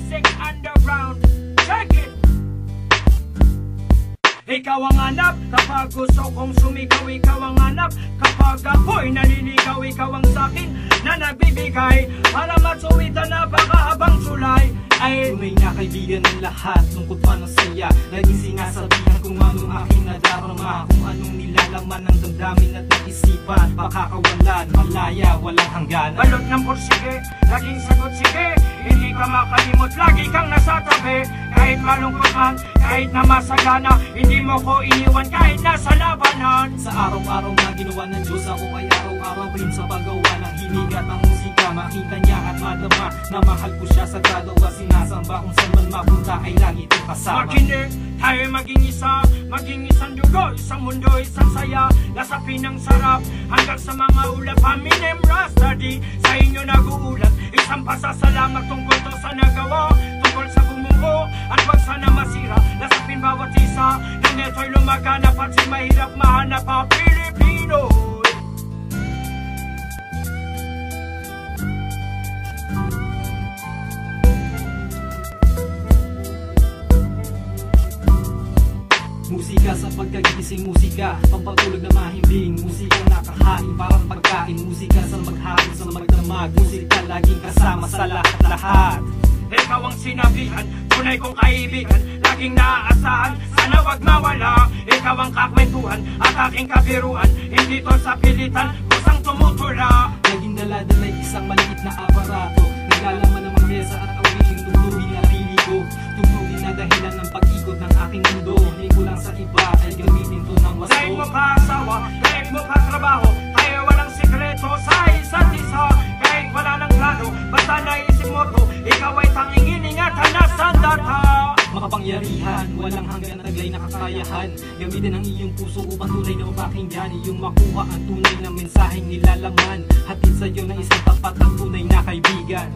music underground. Check it! Ikaw ang hanap kapag gusto kong sumigaw. Ikaw ang hanap kapag ako'y naliligaw. Ikaw ang sakin na nagbibigay para masuwitan na habang sulay. Ay tunay na kaibigan ng lahat, lungkot pa ng saya. Laging sinasabihan kung anong aking nadarama, kung anong nilalaman ng damdamin at ng isipan. Makakawalan, malaya, walang hangganan. balot ng porsige, laging sagot sige. Hindi ka makalimot, lagi kang nasa tabi. Kahit malungkot man, kahit na masagana, hindi mo ko iniwan kahit nasa labanan. Sa araw-araw na ginawa ng Diyos, ako ay araw-araw rin sa paggawa ng hinigat ng musika. Makita niya at madama na mahal ko siya sa dalawa. Sinasamba kung saan man mapunta ay lagi itong kasama. Makinig, tayo maging isa, maging isang dugo, isang mundo, isang saya. Lasapin ang sarap hanggang sa mga ulap. Haminem Rastadi, sa inyo nag-uulat. Isang pasasalamat tungkol to sa nagawa, tungkol sa bumuo at wag sana masira. Lasapin bawat isa nang ito'y lumaganap at si mahirap mahanap ang Pilipino. Musika sa pagkagising, musika pampatulog na mahimbing, musika nakahain parang pagkain, musika sa maghapon sa magdamag, musika laging kasama sa lahat-lahat. Ikaw ang sinabihan, tunay kong kaibigan, laging naaasahan, sana wag mawala. Ikaw ang kakwentuhan at aking kabiruan, hindi to sa pilitan, kusang tumutula. Laging daladalay isang maliit na aparato, naglalaman ng mga mesa at awiling, tugtugin na pili ko, tugtugin na dahilan ng pag-ikot ng aking mundo. Hindi ko lang sa iba ay gamitin to ng wasto. Dahil mo ka asawa, dahil mo ka trabaho, tayo walang sikreto sa isa't isa. Kahit wala ng plano, basta naisip mo to, ikaw ay tanging iningatan na sandata. Makapangyarihan, walang hanggan at taglay na kakayahan. Gamitin ang iyong puso upang tunay na mapakinggan, iyong makuha ang tunay na mensaheng nilalaman. Hatid sa iyo ng isang tapat at tunay na kaibigan.